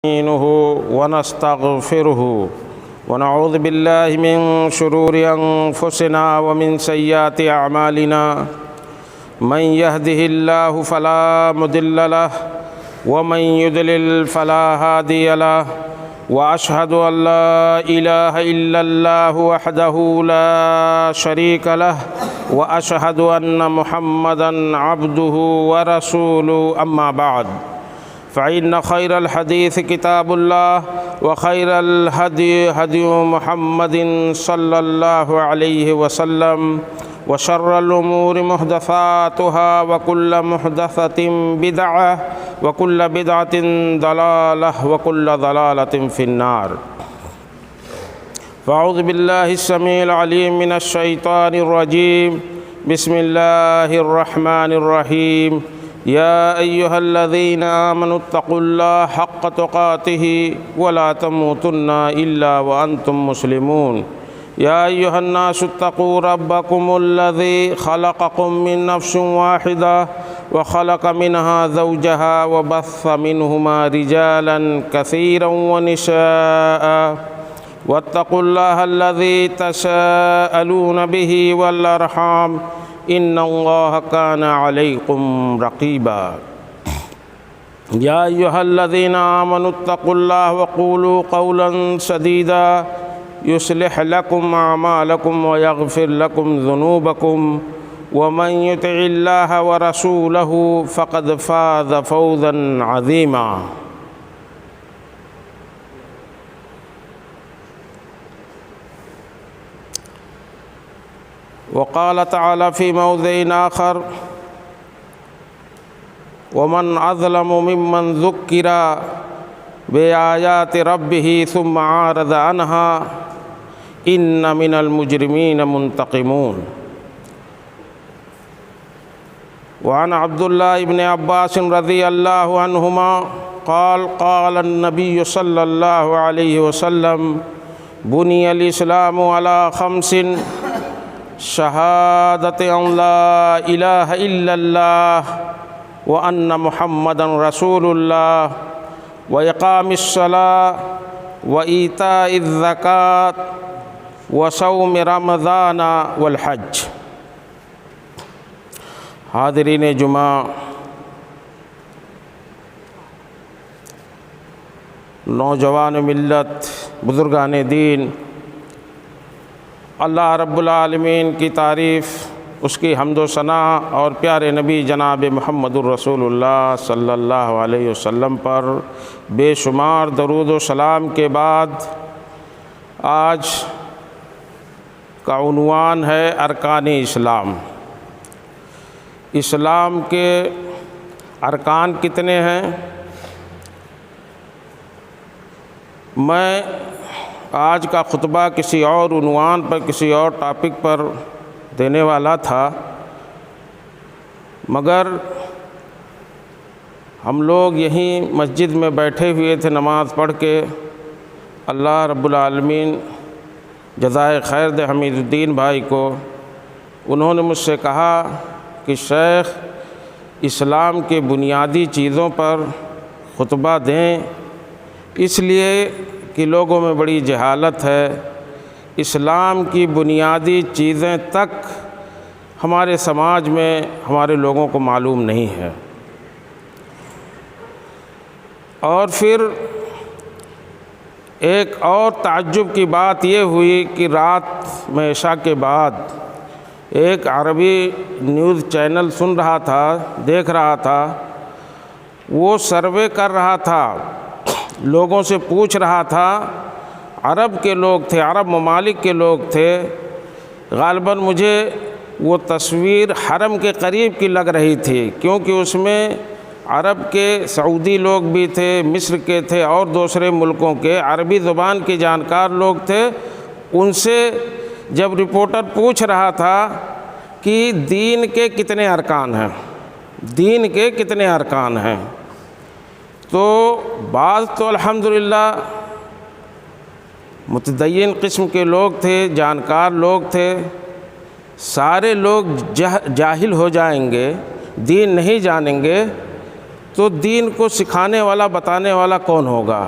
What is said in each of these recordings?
نستعينه ونستغفره ونعوذ بالله من شرور أنفسنا ومن سيئات أعمالنا من يهده الله فلا مضل له ومن يضلل فلا هادي له وأشهد أن لا إله إلا الله وحده لا شريك له وأشهد أن محمدًا عبده ورسوله أما بعد فإن خير الحديث كتاب الله وخير الهدي هدي محمد صلى الله عليه وسلم وشر الأمور محدثاتها وكل محدثة بدعة وكل بدعة ضلالة وكل ضلالة في النار. فأعوذ بالله السميع العليم من الشيطان الرجيم. بسم الله الرحمن الرحيم. يا أيها الذين آمنوا اتقوا الله حق تقاته ولا تموتن إلا وأنتم مسلمون. يا أيها الناس اتقوا ربكم الذي خلقكم من نفس واحدة وخلق منها زوجها وبث منهما رجالا كثيرا ونساء واتقوا الله الذي تساءلون به والأرحام إن الله كان عليكم رقيبا. يا أيها الذين آمنوا اتقوا الله وقولوا قولا سديدا يصلح لكم أعمالكم ويغفر لكم ذنوبكم ومن يطع الله ورسوله فقد فاز فوزا عظيما. وقال تعالى في موضع آخر: ومن أظلم ممن ذكر بآيات ربه ثم أعرض عنها إن من المجرمين منتقمون. وعن عبد الله بن عباس رضي الله عنهما قال: قال النبي صلى الله عليه وسلم: بني الإسلام على خمس: شهادة أن لا إله إلا الله وأن محمدا رسول الله وإقام الصلاة وإيتاء الزكاة وصوم رمضان والحج. حاضرین جمعہ، نوجوان ملت، بزرگان دین، اللہ رب العالمین کی تعریف، اس کی حمد و ثنا اور پیارے نبی جناب محمد الرسول اللہ صلی اللہ علیہ وسلم پر بے شمار درود و سلام کے بعد آج کا عنوان ہے ارکان اسلام. اسلام کے ارکان کتنے ہیں؟ میں آج کا خطبہ کسی اور عنوان پر، کسی اور ٹاپک پر دینے والا تھا، مگر ہم لوگ یہیں مسجد میں بیٹھے ہوئے تھے نماز پڑھ کے. اللہ رب العالمین جزائے خیر دے حمید الدین بھائی کو. انہوں نے مجھ سے کہا کہ شیخ اسلام کے بنیادی چیزوں پر خطبہ دیں، اس لیے کہ لوگوں میں بڑی جہالت ہے. اسلام کی بنیادی چیزیں تک ہمارے سماج میں ہمارے لوگوں کو معلوم نہیں ہے. اور پھر ایک اور تعجب کی بات یہ ہوئی کہ رات میں عشاء کے بعد ایک عربی نیوز چینل سن رہا تھا، دیکھ رہا تھا. وہ سروے کر رہا تھا، لوگوں سے پوچھ رہا تھا. عرب کے لوگ تھے، عرب ممالک کے لوگ تھے. غالباً مجھے وہ تصویر حرم کے قریب کی لگ رہی تھی، کیونکہ اس میں عرب کے سعودی لوگ بھی تھے، مصر کے تھے اور دوسرے ملکوں کے عربی زبان کے جانکار لوگ تھے. ان سے جب رپورٹر پوچھ رہا تھا کہ دین کے کتنے ارکان ہیں، دین کے کتنے ارکان ہیں، تو بعض تو الحمدللہ متدین قسم کے لوگ تھے، جانکار لوگ تھے. سارے لوگ جاہل ہو جائیں گے، دین نہیں جانیں گے، تو دین کو سکھانے والا بتانے والا کون ہوگا؟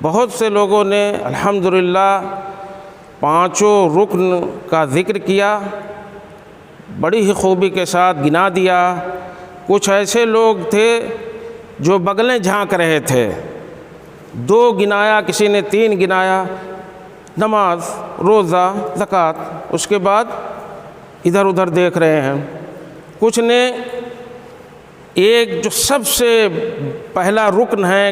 بہت سے لوگوں نے الحمدللہ پانچوں رکن کا ذکر کیا، بڑی ہی خوبی کے ساتھ گنا دیا۔ کچھ ایسے لوگ تھے جو بغلیں جھانک رہے تھے، 2 گنایا، کسی نے 3 گنایا، نماز، روزہ، زکوٰۃ، اس کے بعد ادھر ادھر دیکھ رہے ہیں۔ کچھ نے ایک جو سب سے پہلا رکن ہے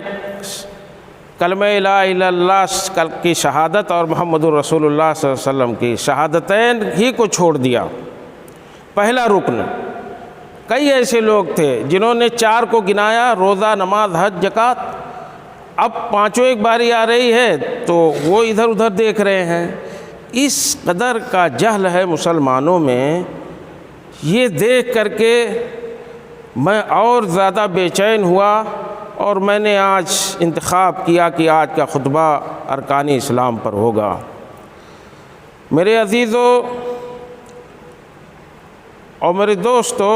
کلمہ لا الہ الا اللہ کی شہادت اور محمد الرسول اللہ صلی اللہ علیہ وسلم کی شہادتین ہی کو چھوڑ دیا، پہلا رکن۔ کئی ایسے لوگ تھے جنہوں نے 4 کو گنایا، روزہ، نماز، حج، زکوٰۃ، اب 5ویں ایک باری آ رہی ہے تو وہ ادھر ادھر دیکھ رہے ہیں۔ اس قدر کا جہل ہے مسلمانوں میں، یہ دیکھ کر کے میں اور زیادہ بے چین ہوا، اور میں نے آج انتخاب کیا کہ آج کا خطبہ ارکان اسلام پر ہوگا۔ میرے عزیزوں اور میرے دوستو،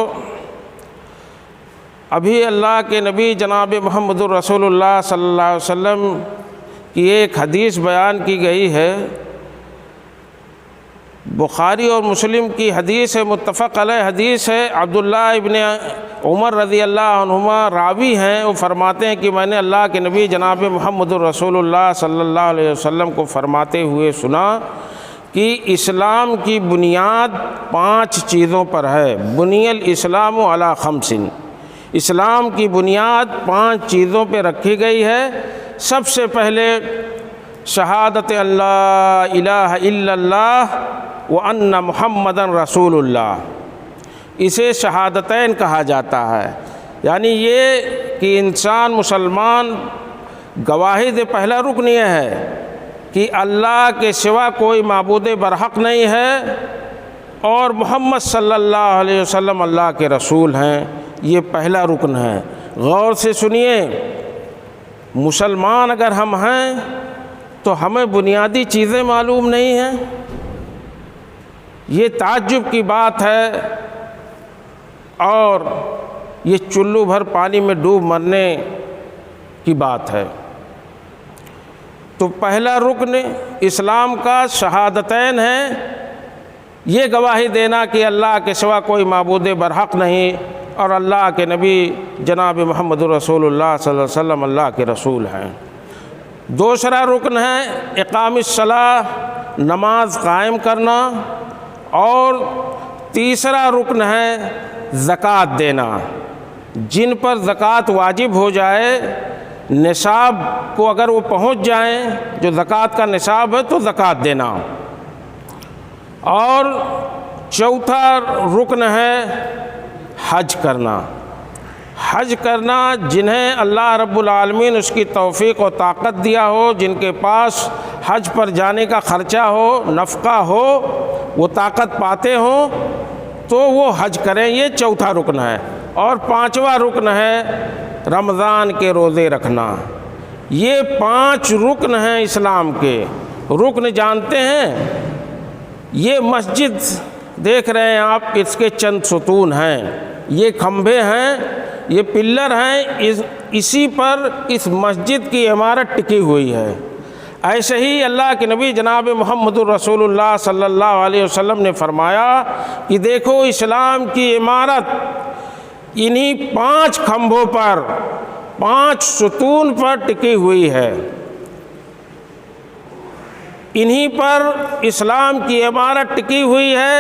ابھی اللہ کے نبی جناب محمد الرسول اللہ صلی اللہ علیہ وسلم کی ایک حدیث بیان کی گئی ہے، بخاری اور مسلم کی حدیث ہے، متفق علیہ حدیث ہے۔ عبداللہ ابن عمر رضی اللہ عنہما راوی ہیں، وہ فرماتے ہیں کہ میں نے اللہ کے نبی جناب محمد الرسول اللہ صلی اللہ علیہ وسلم کو فرماتے ہوئے سنا کہ اسلام کی بنیاد 5 چیزوں پر ہے۔ بنی الاسلام علی 5، اسلام کی بنیاد 5 چیزوں پہ رکھی گئی ہے۔ سب سے پہلے شہادت اللہ الہ الا اللہ وان محمدً رسول اللہ، اسے شہادتین کہا جاتا ہے۔ یعنی یہ کہ انسان مسلمان گواہی دے، پہلا رکن یہ ہے کہ اللہ کے سوا کوئی معبود برحق نہیں ہے اور محمد صلی اللہ علیہ وسلم اللہ کے رسول ہیں، یہ پہلا رکن ہے۔ غور سے سنیے، مسلمان اگر ہم ہیں تو ہمیں بنیادی چیزیں معلوم نہیں ہیں، یہ تعجب کی بات ہے، اور یہ چلو بھر پانی میں ڈوب مرنے کی بات ہے۔ تو پہلا رکن اسلام کا شہادتین ہے، یہ گواہی دینا کہ اللہ کے سوا کوئی معبود برحق نہیں اور اللہ کے نبی جناب محمد رسول اللہ صلی اللہ علیہ وسلم اللہ کے رسول ہیں۔ دوسرا رکن ہے اقام الصلاۃ، نماز قائم کرنا، اور تیسرا رکن ہے زکوٰۃ دینا۔ جن پر زکوٰۃ واجب ہو جائے، نصاب کو اگر وہ پہنچ جائیں، جو زکوٰۃ کا نصاب ہے، تو زکوٰۃ دینا۔ اور چوتھا رکن ہے حج کرنا۔ حج کرنا، جنہیں اللہ رب العالمین اس کی توفیق و طاقت دیا ہو، جن کے پاس حج پر جانے کا خرچہ ہو، نفقہ ہو، وہ طاقت پاتے ہوں تو وہ حج کریں، یہ چوتھا رکن ہے۔ اور 5واں رکن ہے رمضان کے روزے رکھنا۔ یہ 5 رکن ہیں اسلام کے۔ رکن جانتے ہیں، یہ مسجد دیکھ رہے ہیں آپ، اس کے چند ستون ہیں، یہ کھمبے ہیں، یہ پلر ہیں، اسی پر اس مسجد کی عمارت ٹکی ہوئی ہے۔ ایسے ہی اللہ کے نبی جناب محمد الرسول اللہ صلی اللہ علیہ وسلم نے فرمایا کہ دیکھو اسلام کی عمارت انہی 5 کھمبوں پر، 5 ستون پر ٹکی ہوئی ہے۔ انہی پر اسلام کی عمارت ٹکی ہوئی ہے۔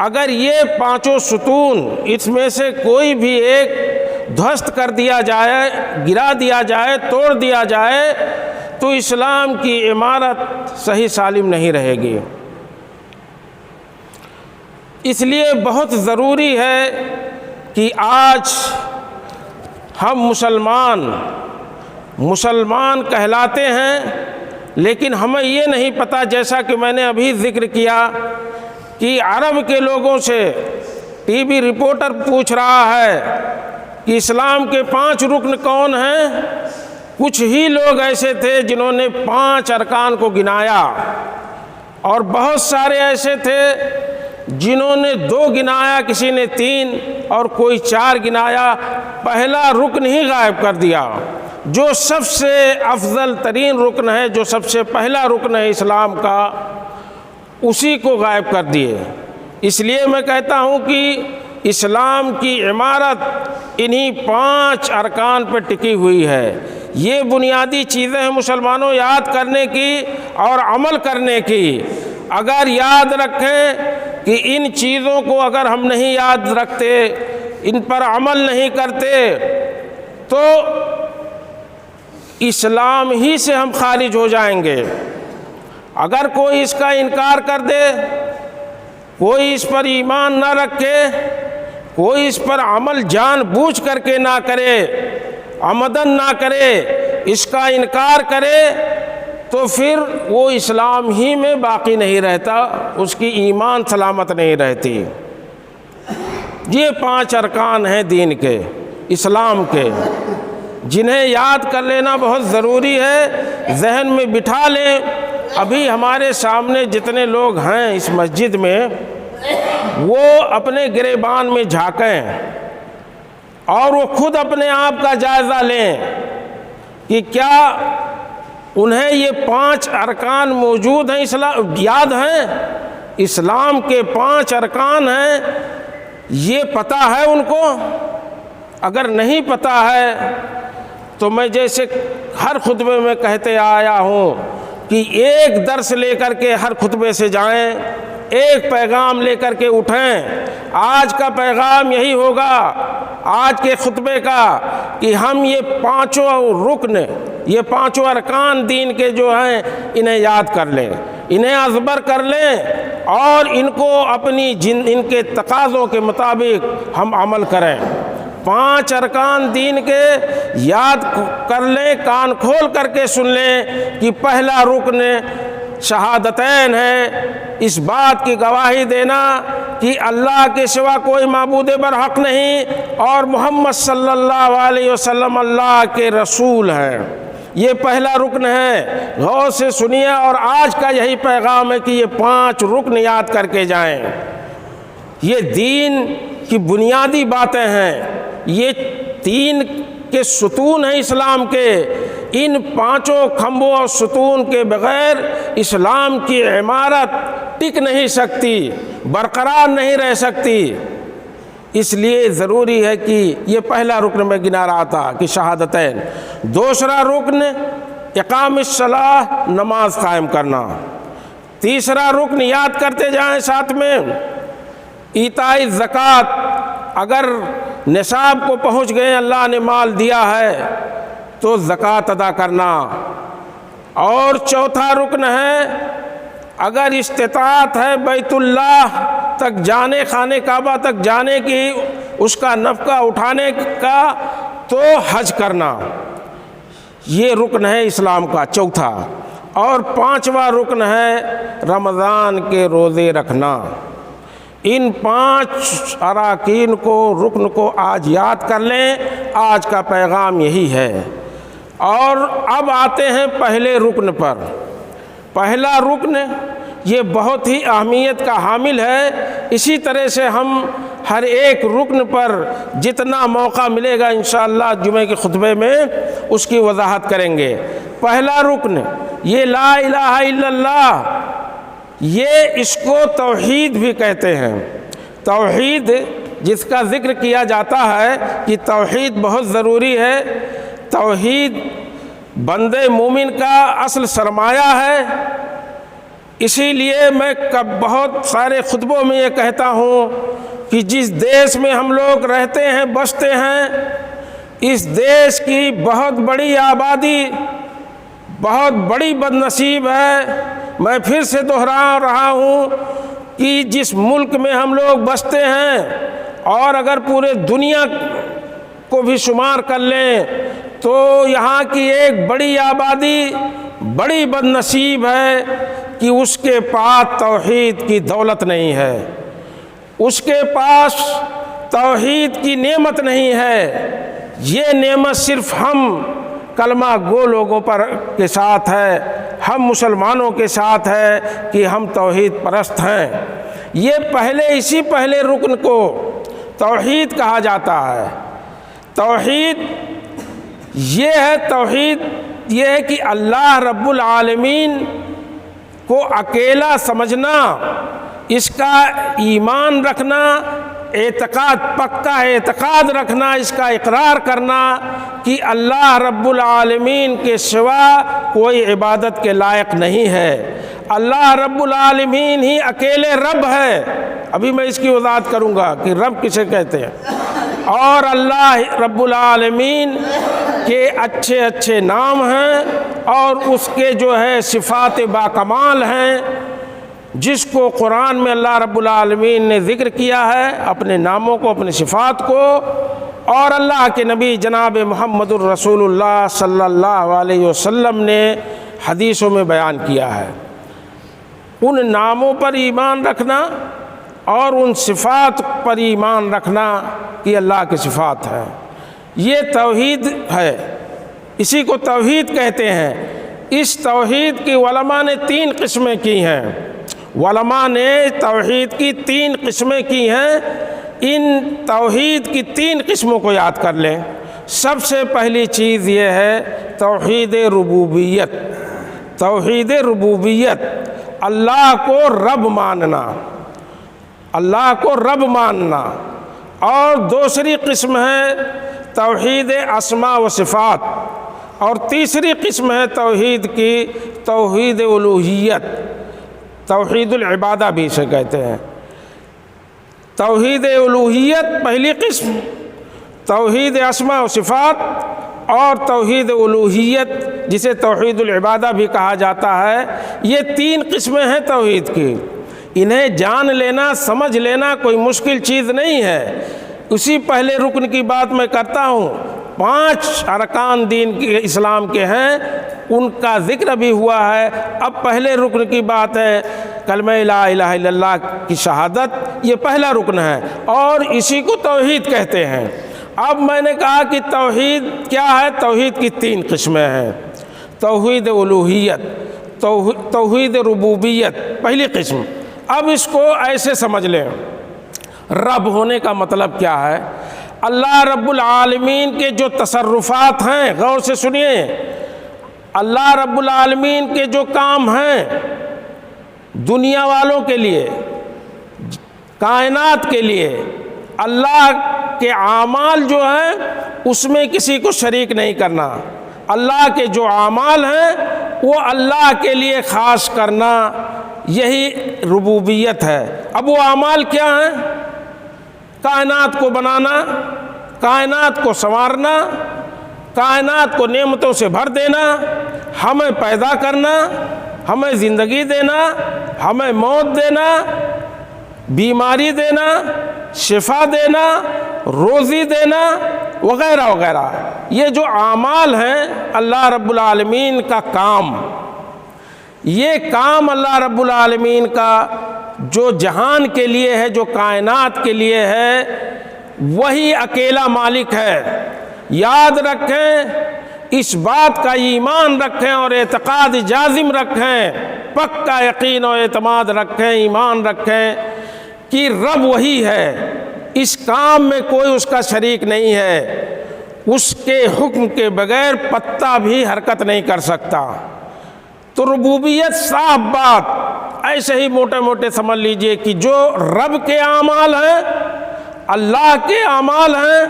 اگر یہ 5 ستون، اس میں سے کوئی بھی ایک دھست کر دیا جائے، گرا دیا جائے، توڑ دیا جائے، تو اسلام کی عمارت صحیح سالم نہیں رہے گی۔ اس لیے بہت ضروری ہے کہ آج ہم مسلمان کہلاتے ہیں، لیکن ہمیں یہ نہیں پتہ، جیسا کہ میں نے ابھی ذکر کیا کہ عرب کے لوگوں سے ٹی وی رپورٹر پوچھ رہا ہے کہ اسلام کے 5 رکن کون ہیں؟ کچھ ہی لوگ ایسے تھے جنہوں نے 5 ارکان کو گنایا، اور بہت سارے ایسے تھے جنہوں نے 2 گنایا، کسی نے 3 اور کوئی 4 گنایا۔ پہلا رکن ہی غائب کر دیا، جو سب سے افضل ترین رکن ہے، جو سب سے پہلا رکن ہے اسلام کا، اسی کو غائب کر دیے۔ اس لیے میں کہتا ہوں کہ اسلام کی عمارت انہی 5 ارکان پر ٹکی ہوئی ہے۔ یہ بنیادی چیزیں ہیں مسلمانوں یاد کرنے کی اور عمل کرنے کی۔ اگر یاد رکھیں کہ ان چیزوں کو اگر ہم نہیں یاد رکھتے، ان پر عمل نہیں کرتے، تو اسلام ہی سے ہم خارج ہو جائیں گے۔ اگر کوئی اس کا انکار کر دے، کوئی اس پر ایمان نہ رکھے، کوئی اس پر عمل جان بوجھ کر کے نہ کرے، عمدن نہ کرے، اس کا انکار کرے، تو پھر وہ اسلام ہی میں باقی نہیں رہتا، اس کی ایمان سلامت نہیں رہتی۔ یہ 5 ارکان ہیں دین کے، اسلام کے، جنہیں یاد کر لینا بہت ضروری ہے، ذہن میں بٹھا لیں۔ ابھی ہمارے سامنے جتنے لوگ ہیں اس مسجد میں، وہ اپنے گریبان میں جھانکیں اور وہ خود اپنے آپ کا جائزہ لیں کہ کیا انہیں یہ 5 ارکان موجود ہیں، یاد ہیں؟ اسلام کے 5 ارکان ہیں، یہ پتہ ہے ان کو؟ اگر نہیں پتہ ہے تو میں جیسے ہر خطبے میں کہتے آیا ہوں کہ ایک درس لے کر کے ہر خطبے سے جائیں، ایک پیغام لے کر کے اٹھیں۔ آج کا پیغام یہی ہوگا، آج کے خطبے کا، کہ ہم یہ 5 رکن، یہ 5 ارکان دین کے جو ہیں، انہیں یاد کر لیں، انہیں ازبر کر لیں، اور ان کو اپنی ان کے تقاضوں کے مطابق ہم عمل کریں۔ 5 ارکان دین کے یاد کر لیں، کان کھول کر کے سن لیں کہ پہلا رکن شہادتین ہے، اس بات کی گواہی دینا کہ اللہ کے سوا کوئی معبود برحق نہیں اور محمد صلی اللہ علیہ وسلم اللہ کے رسول ہیں۔ یہ پہلا رکن ہے، غور سے سنیے، اور آج کا یہی پیغام ہے کہ یہ 5 رکن یاد کر کے جائیں۔ یہ دین کی بنیادی باتیں ہیں، یہ 3 کے ستون ہیں اسلام کے۔ ان 5 کھمبوں اور ستون کے بغیر اسلام کی عمارت ٹک نہیں سکتی، برقرار نہیں رہ سکتی۔ اس لیے ضروری ہے کہ یہ پہلا رکن میں گنا رہا تھا کہ شہادتین۔ دوسرا رکن اقام الصلاۃ، نماز قائم کرنا۔ تیسرا رکن یاد کرتے جائیں ساتھ میں، ایتاء الزکوٰۃ، اگر نصاب کو پہنچ گئے، اللہ نے مال دیا ہے تو زکوٰۃ ادا کرنا۔ اور چوتھا رکن ہے، اگر استطاعت ہے بیت اللہ تک جانے، خانہ کعبہ تک جانے کی، اس کا نفقہ اٹھانے کا، تو حج کرنا۔ یہ رکن ہے اسلام کا چوتھا۔ اور 5واں رکن ہے رمضان کے روزے رکھنا۔ ان 5 اراکین کو، رکن کو آج یاد کر لیں، آج کا پیغام یہی ہے۔ اور اب آتے ہیں پہلے رکن پر۔ پہلا رکن یہ بہت ہی اہمیت کا حامل ہے، اسی طرح سے ہم ہر ایک رکن پر جتنا موقع ملے گا انشاءاللہ جمعے کے خطبے میں اس کی وضاحت کریں گے۔ پہلا رکن یہ لا الہ الا اللہ، یہ اس کو توحید بھی کہتے ہیں۔ توحید جس کا ذکر کیا جاتا ہے کہ توحید بہت ضروری ہے، توحید بندے مومن کا اصل سرمایہ ہے۔ اسی لیے میں بہت سارے خطبوں میں یہ کہتا ہوں کہ جس دیش میں ہم لوگ رہتے ہیں، بستے ہیں، اس دیش کی بہت بڑی آبادی بہت بڑی بد نصیب ہے۔ میں پھر سے دہرا رہا ہوں کہ جس ملک میں ہم لوگ بستے ہیں، اور اگر پورے دنیا کو بھی شمار کر لیں تو یہاں کی ایک بڑی آبادی بڑی بد نصیب ہے کہ اس کے پاس توحید کی دولت نہیں ہے، اس کے پاس توحید کی نعمت نہیں ہے۔ یہ نعمت صرف ہم کلمہ گو لوگوں پر کے ساتھ ہے، ہم مسلمانوں کے ساتھ ہے کہ ہم توحید پرست ہیں۔ یہ اسی پہلے رکن کو توحید کہا جاتا ہے۔ توحید یہ ہے کہ اللہ رب العالمین کو اکیلا سمجھنا، اس کا ایمان رکھنا، پکا اعتقاد رکھنا، اس کا اقرار کرنا کہ اللہ رب العالمین کے سوا کوئی عبادت کے لائق نہیں ہے، اللہ رب العالمین ہی اکیلے رب ہے۔ ابھی میں اس کی وضاحت کروں گا کہ رب کسے کہتے ہیں، اور اللہ رب العالمین کے اچھے اچھے نام ہیں اور اس کے جو ہے صفات باکمال ہیں، جس کو قرآن میں اللہ رب العالمین نے ذکر کیا ہے، اپنے ناموں کو، اپنے صفات کو، اور اللہ کے نبی جناب محمد الرسول اللہ صلی اللہ علیہ وسلم نے حدیثوں میں بیان کیا ہے۔ ان ناموں پر ایمان رکھنا اور ان صفات پر ایمان رکھنا کہ اللہ کی صفات ہیں، یہ توحید ہے، اسی کو توحید کہتے ہیں۔ اس توحید کی علماء نے 3 قسمیں کی ہیں، علماء نے توحید کی 3 قسمیں کی ہیں۔ ان توحید کی 3 قسموں کو یاد کر لیں۔ سب سے پہلی چیز یہ ہے توحید ربوبیت۔ توحید ربوبیت، اللہ کو رب ماننا، اللہ کو رب ماننا۔ اور دوسری قسم ہے توحید اسماء و صفات، اور تیسری قسم ہے توحید کی توحید الوہیت، توحید العبادہ بھی اسے کہتے ہیں۔ توحید الوہیت پہلی قسم، توحید اسماء و صفات، اور توحید الوہیت جسے توحید العبادہ بھی کہا جاتا ہے، یہ 3 قسمیں ہیں توحید کی۔ انہیں جان لینا، سمجھ لینا کوئی مشکل چیز نہیں ہے۔ اسی پہلے رکن کی بات میں کرتا ہوں، 5 ارکان دین کے اسلام کے ہیں، ان کا ذکر بھی ہوا ہے۔ اب پہلے رکن کی بات ہے کلمہ لا الہ الا اللہ کی شہادت، یہ پہلا رکن ہے اور اسی کو توحید کہتے ہیں۔ اب میں نے کہا کہ توحید کیا ہے؟ توحید کی 3 قسمیں ہیں، توحید الوہیت، توحید ربوبیت پہلی قسم۔ اب اس کو ایسے سمجھ لیں، رب ہونے کا مطلب کیا ہے؟ اللہ رب العالمین کے جو تصرفات ہیں، غور سے سنیے، اللہ رب العالمین کے جو کام ہیں دنیا والوں کے لیے، کائنات کے لیے، اللہ کے اعمال جو ہیں اس میں کسی کو شریک نہیں کرنا۔ اللہ کے جو اعمال ہیں وہ اللہ کے لیے خاص کرنا، یہی ربوبیت ہے۔ اب وہ اعمال کیا ہیں؟ کائنات کو بنانا، کائنات کو سنوارنا، کائنات کو نعمتوں سے بھر دینا، ہمیں پیدا کرنا، ہمیں زندگی دینا، ہمیں موت دینا، بیماری دینا، شفا دینا، روزی دینا، وغیرہ وغیرہ۔ یہ جو اعمال ہیں اللہ رب العالمین کا کام، یہ کام اللہ رب العالمین کا جو جہان کے لیے ہے، جو کائنات کے لیے ہے، وہی اکیلا مالک ہے۔ یاد رکھیں، اس بات کا ایمان رکھیں اور اعتقاد جازم رکھیں، پکا یقین اور اعتماد رکھیں، ایمان رکھیں کہ رب وہی ہے، اس کام میں کوئی اس کا شریک نہیں ہے، اس کے حکم کے بغیر پتا بھی حرکت نہیں کر سکتا۔ تو ربوبیت صاف بات، ایسے ہی موٹے موٹے سمجھ لیجئے کہ جو رب کے اعمال ہیں، اللہ کے اعمال ہیں،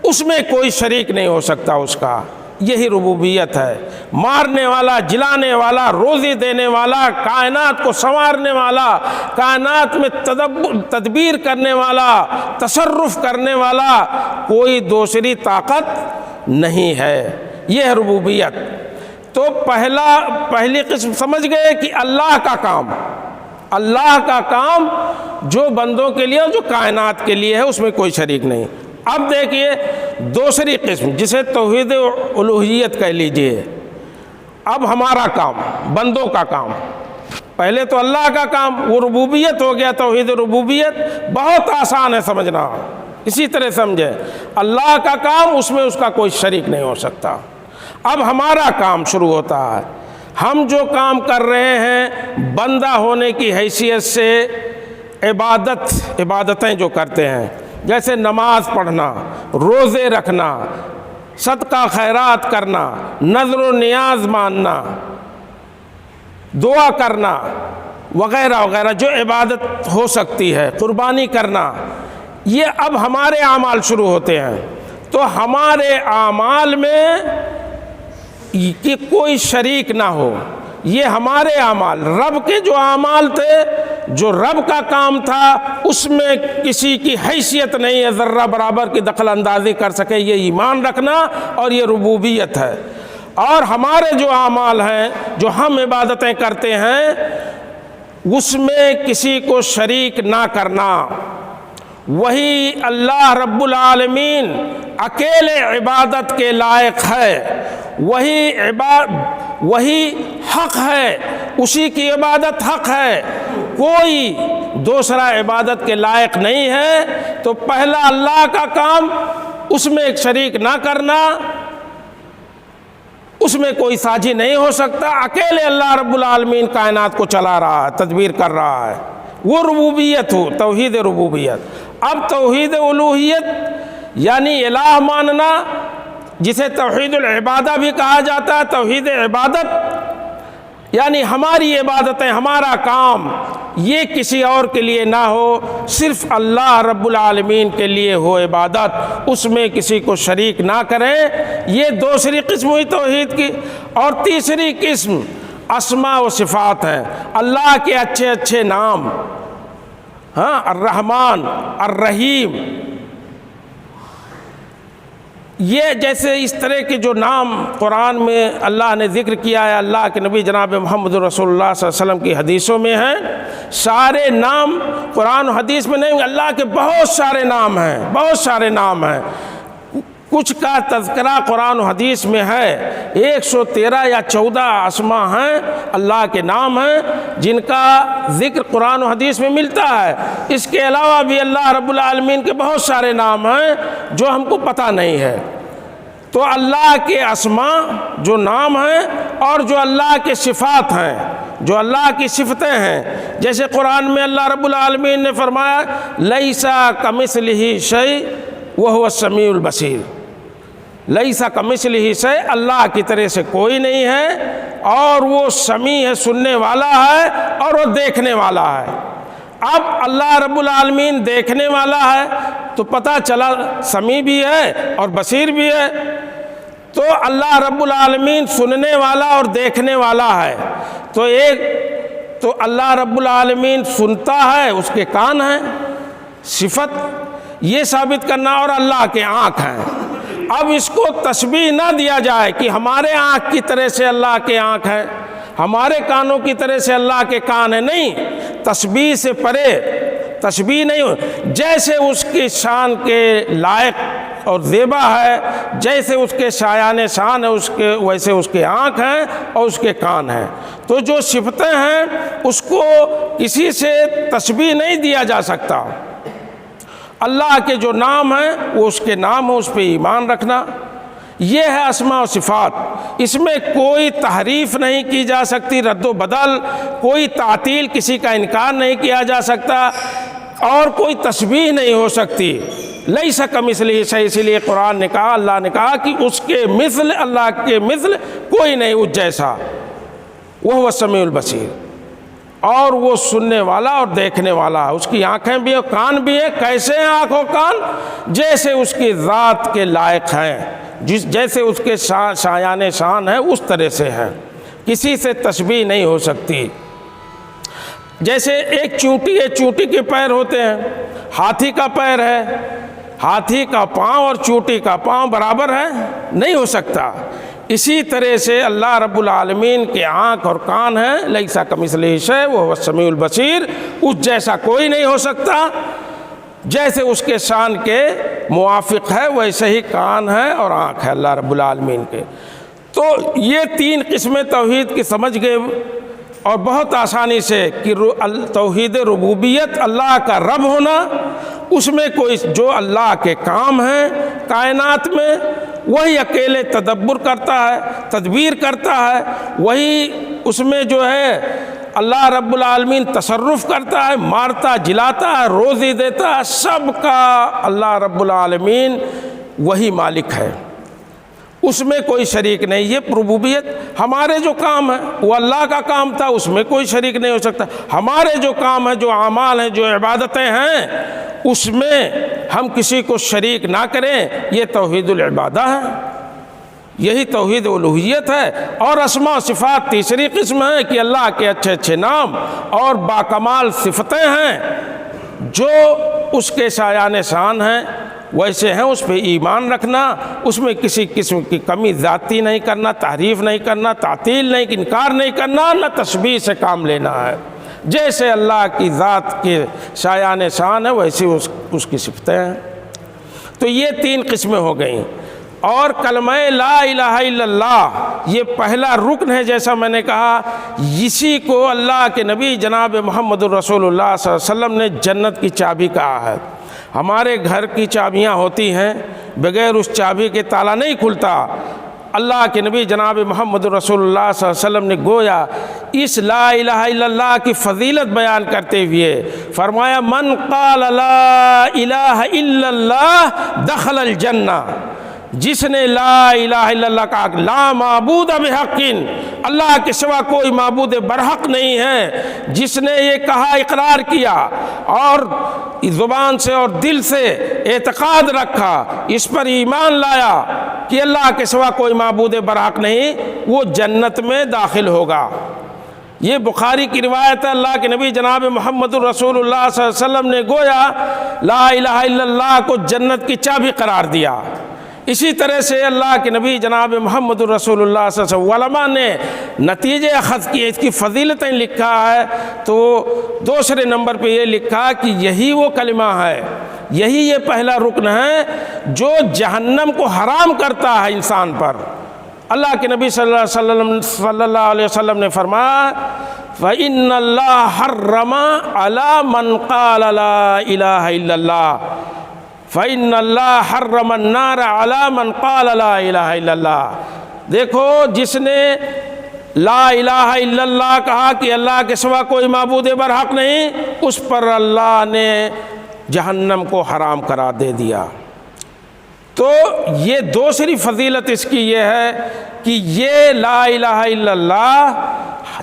اس میں کوئی شریک نہیں ہو سکتا اس کا، یہی ربوبیت ہے۔ مارنے والا، جلانے والا، روزی دینے والا، کائنات کو سنوارنے والا، کائنات میں تدبیر کرنے والا، تصرف کرنے والا کوئی دوسری طاقت نہیں ہے، یہ ہے ربوبیت۔ تو پہلی قسم سمجھ گئے کہ اللہ کا کام، اللہ کا کام جو بندوں کے لیے، جو کائنات کے لیے ہے، اس میں کوئی شریک نہیں۔ اب دیکھیے دوسری قسم جسے توحید الوہیت کہہ لیجئے۔ اب ہمارا کام، بندوں کا کام، پہلے تو اللہ کا کام، وہ ربوبیت ہو گیا، توحید ربوبیت بہت آسان ہے سمجھنا، اسی طرح سمجھے، اللہ کا کام، اس میں اس کا کوئی شریک نہیں ہو سکتا۔ اب ہمارا کام شروع ہوتا ہے، ہم جو کام کر رہے ہیں بندہ ہونے کی حیثیت سے، عبادتیں جو کرتے ہیں، جیسے نماز پڑھنا، روزے رکھنا، صدقہ خیرات کرنا، نذر و نیاز ماننا، دعا کرنا وغیرہ وغیرہ جو عبادت ہو سکتی ہے، قربانی کرنا، یہ اب ہمارے اعمال شروع ہوتے ہیں۔ تو ہمارے اعمال میں کہ کوئی شریک نہ ہو، یہ ہمارے اعمال، رب کے جو اعمال تھے، جو رب کا کام تھا، اس میں کسی کی حیثیت نہیں ہے ذرہ برابر کی دخل اندازی کر سکے، یہ ایمان رکھنا اور یہ ربوبیت ہے۔ اور ہمارے جو اعمال ہیں، جو ہم عبادتیں کرتے ہیں، اس میں کسی کو شریک نہ کرنا، وہی اللہ رب العالمین اکیلے عبادت کے لائق ہے، وہی حق ہے، اسی کی عبادت حق ہے، کوئی دوسرا عبادت کے لائق نہیں ہے۔ تو پہلا اللہ کا کام، اس میں ایک شریک نہ کرنا، اس میں کوئی ساجی نہیں ہو سکتا، اکیلے اللہ رب العالمین کائنات کو چلا رہا ہے، تدبیر کر رہا ہے، وہ ربوبیت ہو، توحید ربوبیت۔ اب توحید الوہیت یعنی الہ ماننا، جسے توحید العبادہ بھی کہا جاتا ہے، توحید عبادت یعنی ہماری عبادتیں، ہمارا کام یہ کسی اور کے لیے نہ ہو، صرف اللہ رب العالمین کے لیے ہو عبادت، اس میں کسی کو شریک نہ کریں۔ یہ دوسری قسم ہوئی توحید کی۔ اور تیسری قسم اسماء و صفات ہیں، اللہ کے اچھے اچھے نام، ہاں، الرحمن، الرحیم، یہ جیسے اس طرح کے جو نام قرآن میں اللہ نے ذکر کیا ہے، اللہ کے نبی جناب محمد رسول اللہ صلی اللہ علیہ وسلم کی حدیثوں میں ہیں، سارے نام قرآن و حدیث میں نہیں، اللہ کے بہت سارے نام ہیں، بہت سارے نام ہیں۔ کچھ کا تذکرہ قرآن و حدیث میں ہے، 113 یا 14 اسماء ہیں، اللہ کے نام ہیں، جن کا ذکر قرآن و حدیث میں ملتا ہے۔ اس کے علاوہ بھی اللہ رب العالمین کے بہت سارے نام ہیں جو ہم کو پتہ نہیں ہے۔ تو اللہ کے اسماء جو نام ہیں اور جو اللہ کے صفات ہیں، جو اللہ کی صفتیں ہیں، جیسے قرآن میں اللہ رب العالمین نے فرمایا لیسا کمثلہ شیء وہو السمیع البصیر، لیسا کمثلہ شیء، اللہ کی طرح سے کوئی نہیں ہے، اور وہ سمیع ہے، سننے والا ہے، اور وہ دیکھنے والا ہے۔ اب اللہ رب العالمین دیکھنے والا ہے تو پتہ چلا سمیع بھی ہے اور بصیر بھی ہے۔ تو اللہ رب العالمین سننے والا اور دیکھنے والا ہے، تو اللہ رب العالمین سنتا ہے، اس کے کان ہیں، صفت یہ ثابت کرنا، اور اللہ کے آنکھ ہیں۔ اب اس کو تشبیہ نہ دیا جائے کہ ہمارے آنکھ کی طرح سے اللہ کے آنکھ ہیں، ہمارے کانوں کی طرح سے اللہ کے کان ہیں، نہیں، تشبیہ سے پرے، تشبیہ نہیں ہو، جیسے اس کی شان کے لائق اور زیبا ہے، جیسے اس کے شایان شان ہے، ویسے اس کے آنکھ ہیں اور اس کے کان ہیں۔ تو جو صفتیں ہیں اس کو کسی سے تشبیہ نہیں دیا جا سکتا۔ اللہ کے جو نام ہیں وہ اس کے نام ہو، اس پہ ایمان رکھنا، یہ ہے اسماء و صفات۔ اس میں کوئی تحریف نہیں کی جا سکتی، رد و بدل، کوئی تعطیل، کسی کا انکار نہیں کیا جا سکتا، اور کوئی تشبیہ نہیں ہو سکتی۔ لیس کمثلہ شیء، اس لیے قرآن نے کہا، اللہ نے کہا کہ اس کے مثل، اللہ کے مثل کوئی نہیں اس جیسا، وہو السمیع البصیر، اور وہ سننے والا اور دیکھنے والا ہے۔ اس کی آنکھیں بھی ہیں، کان بھی ہیں۔ کیسے ہیں آنکھ و کان؟ جیسے اس کی ذات کے لائق ہیں، جیسے اس کے شایان شان ہے اس طرح سے ہیں، کسی سے تشبیہ نہیں ہو سکتی۔ جیسے ایک چونٹی ہے، چونٹی کے پیر ہوتے ہیں، ہاتھی کا پیر ہے، ہاتھی کا پاؤں اور چونٹی کا پاؤں برابر ہے؟ نہیں ہو سکتا۔ اسی طرح سے اللہ رب العالمین کے آنکھ اور کان ہیں، لیسا کمثلہ شیء وہو السمیع البصیر، اس جیسا کوئی نہیں ہو سکتا۔ جیسے اس کے شان کے موافق ہے ویسے ہی کان ہے اور آنکھ ہے اللہ رب العالمین کے۔ تو یہ تین قسمیں توحید کی سمجھ گئے، اور بہت آسانی سے کہ توحید ربوبیت، اللہ کا رب ہونا، اس میں کوئی جو اللہ کے کام ہیں کائنات میں وہی اکیلے تدبر کرتا ہے، تدبیر کرتا ہے، وہی اس میں جو ہے اللہ رب العالمین تصرف کرتا ہے، مارتا جلاتا ہے، روزی دیتا ہے، سب کا اللہ رب العالمین وہی مالک ہے، اس میں کوئی شریک نہیں۔ یہ ربوبیت، ہمارے جو کام ہے وہ اللہ کا کام تھا، اس میں کوئی شریک نہیں ہو سکتا۔ ہمارے جو کام ہیں، جو اعمال ہیں، جو عبادتیں ہیں، اس میں ہم کسی کو شریک نہ کریں، یہ توحید العبادہ ہے، یہی توحید الوہیت ہے۔ اور اسماء و صفات تیسری قسم ہے کہ اللہ کے اچھے اچھے نام اور باکمال صفتیں ہیں جو اس کے شایان شان ہیں، ویسے ہیں، اس پہ ایمان رکھنا، اس میں کسی قسم کی کمی ذاتی نہیں کرنا، تحریف نہیں کرنا، تعطیل نہیں، انکار نہیں کرنا، نہ تشبیہ سے کام لینا ہے۔ جیسے اللہ کی ذات کے شایان شان ہے ویسے اس کی صفتیں ہیں۔ تو یہ تین قسمیں ہو گئیں۔ اور کلمہ لا الہ الا اللہ یہ پہلا رکن ہے، جیسا میں نے کہا، اسی کو اللہ کے نبی جناب محمد الرسول اللہ صلی اللہ علیہ وسلم نے جنت کی چابی کہا ہے۔ ہمارے گھر کی چابیاں ہوتی ہیں، بغیر اس چابی کے تالا نہیں کھلتا۔ اللہ کے نبی جناب محمد رسول اللہ صلی اللہ علیہ وسلم نے گویا اس لا الہ الا اللہ کی فضیلت بیان کرتے ہوئے فرمایا، من قال لا الہ الا اللہ دخل الجنہ، جس نے لا الہ الا اللہ کہا، لا معبود بحق، اللہ کے سوا کوئی معبود برحق نہیں ہے، جس نے یہ کہا، اقرار کیا اور زبان سے اور دل سے اعتقاد رکھا، اس پر ایمان لایا کہ اللہ کے سوا کوئی معبود برحق نہیں، وہ جنت میں داخل ہوگا۔ یہ بخاری کی روایت ہے۔ اللہ کے نبی جناب محمد رسول اللہ صلی اللہ علیہ وسلم نے گویا لا الہ الا اللہ کو جنت کی چابی قرار دیا۔ اسی طرح سے اللہ کے نبی جناب محمد رسول اللہ صلی اللہ علیہ وسلم علماء نے نتیجے اخذ کیے، اس کی فضیلتیں لکھا ہے، تو دوسرے نمبر پہ یہ لکھا کہ یہی وہ کلمہ ہے، یہی یہ پہلا رکن ہے جو جہنم کو حرام کرتا ہے انسان پر۔ اللہ کے نبی صلی اللہ علیہ وسلم نے فرمایا، فَإِنَّ اللَّهَ حَرَّمَ عَلَى مَنْ قَالَ لَا إِلَهَ إِلَّا اللَّهِ فَإِنَّ اللَّهَ حَرَّمَ النَّارَ عَلَى مَنْ قَالَ لَا إِلَهَ إِلَّا اللَّهِ۔ دیکھو، جس نے لا الہ الا اللہ کہا کہ اللہ کے سوا کوئی معبود برحق نہیں، اس پر اللہ نے جہنم کو حرام قرار دے دیا۔ تو یہ دوسری فضیلت اس کی یہ ہے کہ یہ لا الہ الا اللہ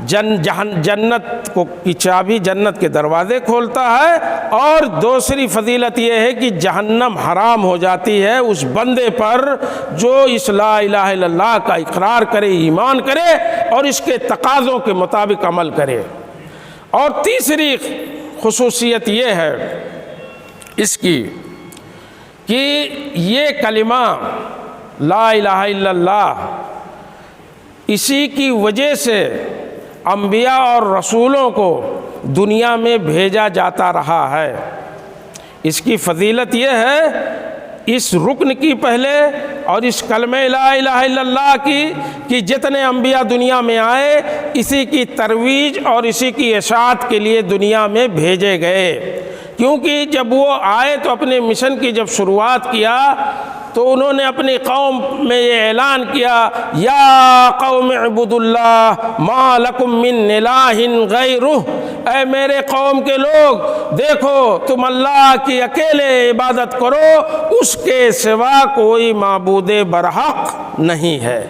جنت کو کی چابی، جنت کے دروازے کھولتا ہے، اور دوسری فضیلت یہ ہے کہ جہنم حرام ہو جاتی ہے اس بندے پر جو اس لا الہ الا اللہ کا اقرار کرے، ایمان کرے اور اس کے تقاضوں کے مطابق عمل کرے۔ اور تیسری خصوصیت یہ ہے اس کی کہ یہ کلمہ لا الہ الا اللہ، اسی کی وجہ سے انبیاء اور رسولوں کو دنیا میں بھیجا جاتا رہا ہے۔ اس کی فضیلت یہ ہے، اس رکن کی پہلے اور اس کلمہ لا الہ الا اللہ کی، کہ جتنے انبیاء دنیا میں آئے اسی کی ترویج اور اسی کی اشاعت کے لیے دنیا میں بھیجے گئے۔ کیونکہ جب وہ آئے تو اپنے مشن کی جب شروعات کیا تو انہوں نے اپنی قوم میں یہ اعلان کیا، یا قوم اعبدوا اللہ ما لکم من الہ غیرہ، اے میرے قوم کے لوگ دیکھو، تم اللہ کی اکیلے عبادت کرو، اس کے سوا کوئی معبود برحق نہیں ہے۔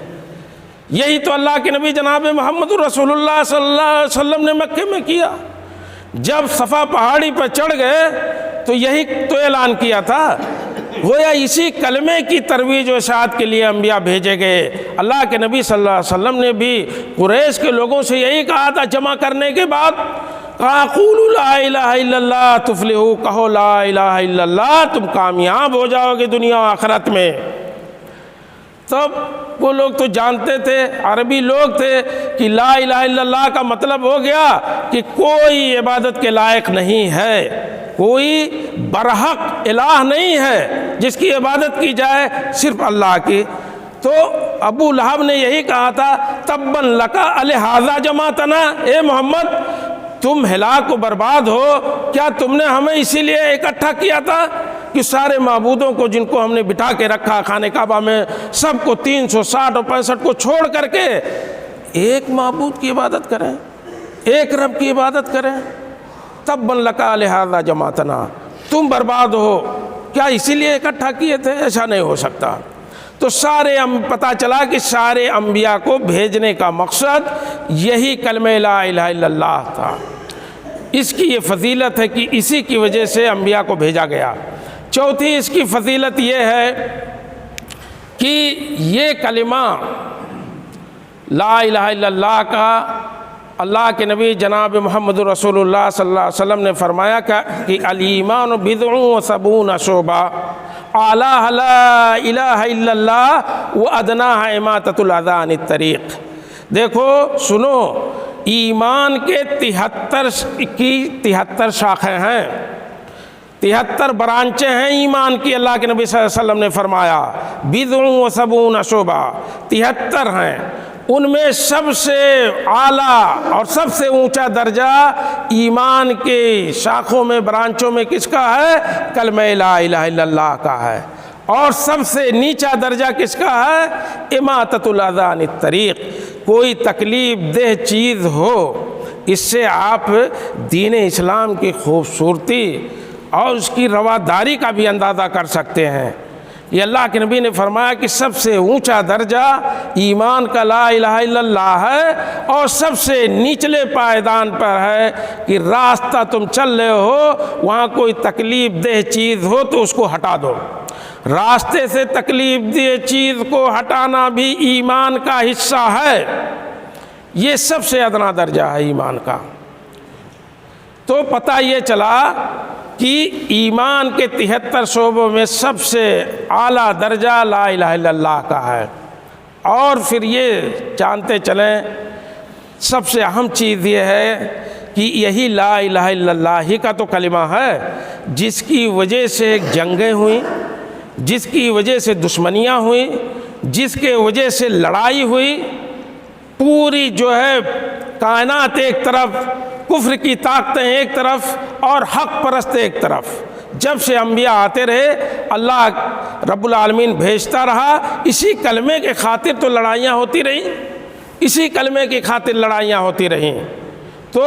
یہی تو اللہ کے نبی جناب محمد رسول اللہ صلی اللہ علیہ وسلم نے مکے میں کیا۔ جب صفا پہاڑی پر چڑھ گئے تو یہی تو اعلان کیا تھا، گویا اسی کلمے کی ترویج و اشاعت کے لیے انبیاء بھیجے گئے۔ اللہ کے نبی صلی اللہ علیہ وسلم نے بھی قریش کے لوگوں سے یہی کہا تھا، جمع کرنے کے بعد کہا، قولوا لا الہ الا اللہ تفلحوا، کہو لا الہ الا اللہ، تم کامیاب ہو جاؤ گے دنیا و آخرت میں۔ تب وہ لوگ تو جانتے تھے، عربی لوگ تھے، کہ لا الہ الا اللہ کا مطلب ہو گیا کہ کوئی عبادت کے لائق نہیں ہے، کوئی برحق الہ نہیں ہے جس کی عبادت کی جائے، صرف اللہ کی۔ تو ابو لہب نے یہی کہا تھا، تباً لکا الہذا جمعتنا، اے محمد تم ہلاک و برباد ہو، کیا تم نے ہمیں اسی لیے اکٹھا کیا تھا کہ سارے معبودوں کو جن کو ہم نے بٹھا کے رکھا خانہ کعبہ میں، سب کو 360 اور 65 کو چھوڑ کر کے ایک معبود کی عبادت کریں؟ ایک رب کی عبادت کریں، تب بن لکا لہذا جماعتنا، تم برباد ہو کیا اسی لیے اکٹھا کیے تھے؟ ایسا نہیں ہو سکتا۔ تو پتہ چلا کہ سارے انبیاء کو بھیجنے کا مقصد یہی کلمہ لا الہ الا اللہ تھا۔ اس کی یہ فضیلت ہے کہ اسی کی وجہ سے انبیاء کو بھیجا گیا۔ چوتھی اس کی فضیلت یہ ہے کہ یہ کلمہ لا الہ الا اللہ کا اللہ کے نبی جناب محمد رسول اللہ صلی اللہ علیہ وسلم نے فرمایا کہ الایمان بضع و سبعون شعبہ، اعلیٰ لا الہ الا اللہ و ادناہ اماطۃ الاذی عن الطریق۔ دیکھو سنو، ایمان کے 73 شاخیں ہیں، 73 برانچیں ہیں ایمان کی۔ اللہ کے نبی صلی اللہ علیہ وسلم نے فرمایا بضع و سبعون شعبہ، 73 ہیں۔ ان میں سب سے اعلیٰ اور سب سے اونچا درجہ ایمان کے شاخوں میں، برانچوں میں کس کا ہے؟ کلمہ لا الہ الا اللہ کا ہے۔ اور سب سے نیچا درجہ کس کا ہے؟ اماطۃ الاذی عن الطریق۔ کوئی تکلیف دہ چیز ہو، اس سے آپ دین اسلام کی خوبصورتی اور اس کی رواداری کا بھی اندازہ کر سکتے ہیں۔ یہ اللہ کے نبی نے فرمایا کہ سب سے اونچا درجہ ایمان کا لا الہ الا اللہ ہے، اور سب سے نچلے پائیدان پر ہے کہ راستہ تم چل رہے ہو، وہاں کوئی تکلیف دہ چیز ہو تو اس کو ہٹا دو۔ راستے سے تکلیف دہ چیز کو ہٹانا بھی ایمان کا حصہ ہے۔ یہ سب سے ادنا درجہ ہے ایمان کا۔ تو پتہ یہ چلا کہ ایمان کے 73 شعبوں میں سب سے اعلیٰ درجہ لا الہ الا اللہ کا ہے۔ اور پھر یہ جانتے چلیں، سب سے اہم چیز یہ ہے کہ یہی لا الہ الا اللہ ہی کا تو کلمہ ہے جس کی وجہ سے جنگیں ہوئیں، جس کی وجہ سے دشمنیاں ہوئیں، جس کے وجہ سے لڑائی ہوئی۔ پوری جو ہے کائنات ایک طرف، کفر کی طاقتیں ایک طرف اور حق پرست ایک طرف، جب سے انبیاء آتے رہے اللہ رب العالمین بھیجتا رہا، اسی کلمے کے خاطر تو لڑائیاں ہوتی رہیں، اسی کلمے کی خاطر لڑائیاں ہوتی رہیں۔ تو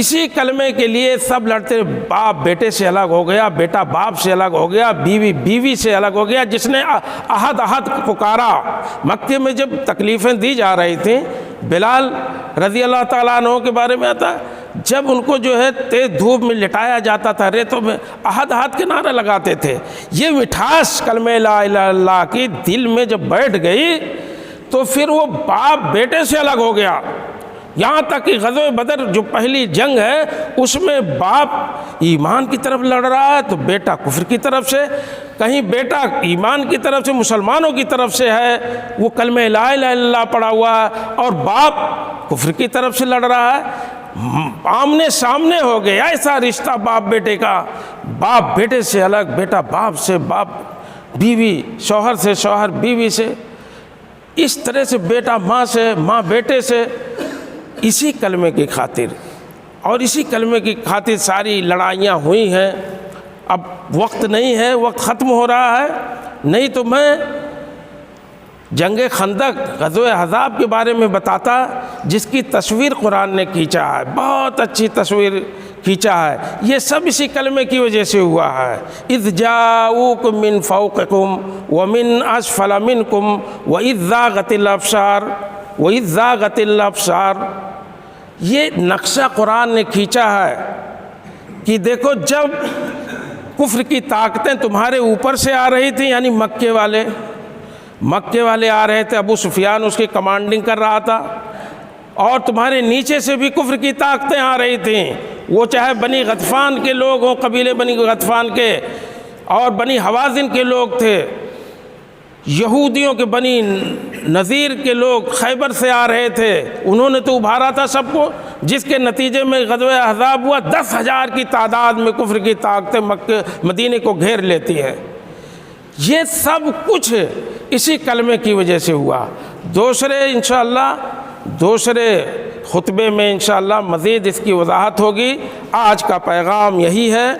اسی کلمے کے لیے سب لڑتے، باپ بیٹے سے الگ ہو گیا، بیٹا باپ سے الگ ہو گیا، بیوی بیوی سے الگ ہو گیا۔ جس نے احد احد پکارا، مکے میں جب تکلیفیں دی جا رہی تھیں، بلال رضی اللہ تعالیٰ عنہ کے بارے میں آتا، جب ان کو جو ہے تیز دھوپ میں لٹایا جاتا تھا، ریتوں میں احد احد کے نعرے لگاتے تھے۔ یہ مٹھاس کلمہ لا الہ الا اللہ کی دل میں جب بیٹھ گئی تو پھر وہ باپ بیٹے سے الگ ہو گیا۔ یہاں تک کہ غزوہ بدر جو پہلی جنگ ہے اس میں باپ ایمان کی طرف لڑ رہا ہے تو بیٹا کفر کی طرف سے، کہیں بیٹا ایمان کی طرف سے مسلمانوں کی طرف سے ہے، وہ کلمہ لا الہ الا اللہ پڑھا ہوا ہے، اور باپ کفر کی طرف سے لڑ رہا ہے۔ آمنے سامنے ہو گئے، ایسا رشتہ باپ بیٹے کا، باپ بیٹے سے الگ، بیٹا باپ سے، باپ بیوی، شوہر سے، شوہر بیوی سے، اس طرح سے بیٹا ماں سے، ماں بیٹے سے، اسی کلمے کی خاطر اور اسی کلمے کی خاطر ساری لڑائیاں ہوئی ہیں۔ اب وقت نہیں ہے، وقت ختم ہو رہا ہے، نہیں تو میں جنگ خندق، غزوہ احزاب کے بارے میں بتاتا، جس کی تصویر قرآن نے کھینچا ہے، بہت اچھی تصویر کھینچا ہے۔ یہ سب اسی کلمے کی وجہ سے ہوا ہے۔ اذ جاؤکم من فوقکم ومن اسفل منکم واذ زاغت الابصار وَإِذْ زَاغَتِ الْأَبْصَارُ۔ یہ نقشہ قرآن نے کھینچا ہے کہ دیکھو جب کفر کی طاقتیں تمہارے اوپر سے آ رہی تھیں، یعنی مکے والے آ رہے تھے، ابو سفیان اس کی کمانڈنگ کر رہا تھا، اور تمہارے نیچے سے بھی کفر کی طاقتیں آ رہی تھیں، وہ چاہے بنی غطفان کے لوگ ہوں، قبیلے بنی غطفان کے، اور بنی حوازن کے لوگ تھے، یہودیوں کے بنی نذیر کے لوگ خیبر سے آ رہے تھے، انہوں نے تو ابھارا تھا سب کو، جس کے نتیجے میں غزوہ احزاب ہوا۔ 10,000 کی تعداد میں کفر کی طاقتیں مکہ مدینے کو گھیر لیتی ہے۔ یہ سب کچھ اسی کلمے کی وجہ سے ہوا۔ دوسرے خطبے میں انشاءاللہ مزید اس کی وضاحت ہوگی۔ آج کا پیغام یہی ہے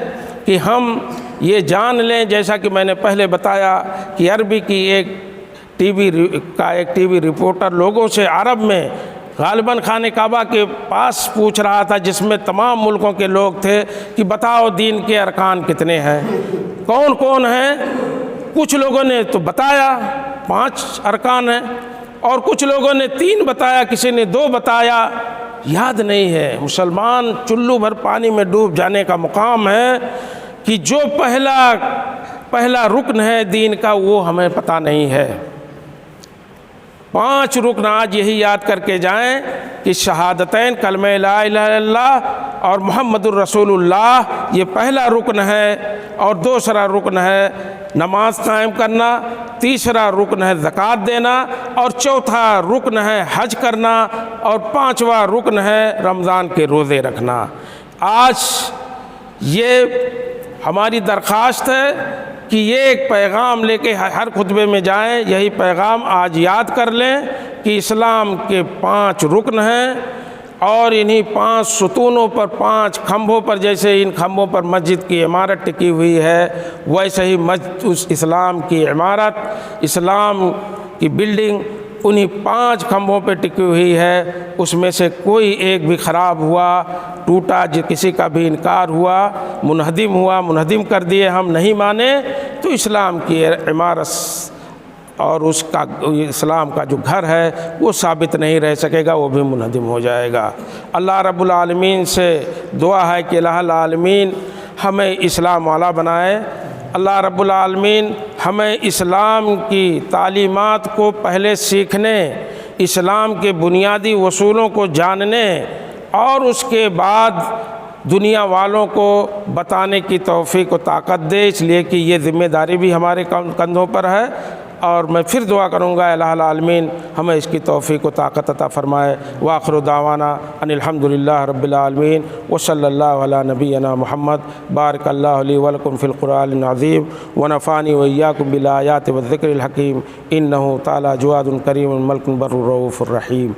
کہ ہم یہ جان لیں، جیسا کہ میں نے پہلے بتایا کہ عربی کی ایک ٹی وی رپورٹر لوگوں سے عرب میں غالباً خانہ کعبہ کے پاس پوچھ رہا تھا، جس میں تمام ملکوں کے لوگ تھے کہ بتاؤ دین کے ارکان کتنے ہیں، کون کون ہیں؟ کچھ لوگوں نے تو بتایا 5 ارکان ہیں، اور کچھ لوگوں نے 3 بتایا، کسی نے 2 بتایا، یاد نہیں ہے۔ مسلمان چلو بھر پانی میں ڈوب جانے کا مقام ہے کہ جو پہلا رکن ہے دین کا وہ ہمیں پتہ نہیں ہے۔ 5 رکن آج یہی یاد کر کے جائیں کہ شہادتین، کلمہ لا الہ الا اللہ اور محمد الرسول اللہ، یہ پہلا رکن ہے، اور دوسرا رکن ہے نماز قائم کرنا، تیسرا رکن ہے زکوٰۃ دینا، اور چوتھا رکن ہے حج کرنا، اور 5واں رکن ہے رمضان کے روزے رکھنا۔ آج یہ ہماری درخواست ہے کہ یہ ایک پیغام لے کے ہر خطبے میں جائیں، یہی پیغام آج یاد کر لیں کہ اسلام کے 5 رکن ہیں، اور انہی 5 ستونوں پر، 5 کھمبوں پر، جیسے ان کھمبوں پر مسجد کی عمارت ٹکی ہوئی ہے، ویسے ہی اس اسلام کی عمارت، اسلام کی بلڈنگ انہی 5 کھمبوں پہ ٹکی ہوئی ہے۔ اس میں سے کوئی ایک بھی خراب ہوا، ٹوٹا، کسی کا بھی انکار ہوا، منہدم کر دیے، ہم نہیں مانے، تو اسلام کی عمارت اور اس کا اسلام کا جو گھر ہے وہ ثابت نہیں رہ سکے گا، وہ بھی منہدم ہو جائے گا۔ اللہ رب العالمین سے دعا ہے کہ الہ العالمین ہمیں اسلام والا بنائے۔ اللہ رب العالمین ہمیں اسلام کی تعلیمات کو پہلے سیکھنے، اسلام کے بنیادی اصولوں کو جاننے، اور اس کے بعد دنیا والوں کو بتانے کی توفیق و طاقت دے، اس لیے کہ یہ ذمہ داری بھی ہمارے کندھوں پر ہے۔ اور میں پھر دعا کروں گا الہ العالمین ہمیں اس کی توفیق و طاقت عطا فرمائے۔ وآخر دعوانا ان الحمدللہ رب العالمین، وصلی اللہ علی نبینا محمد۔ بارک اللہ لی ولکم فی القرآن العظیم، ونفعنی وإیاکم بالآیات والذکر الحکیم، انہ تعالی جواد کریم ملک بر رؤوف الرحیم۔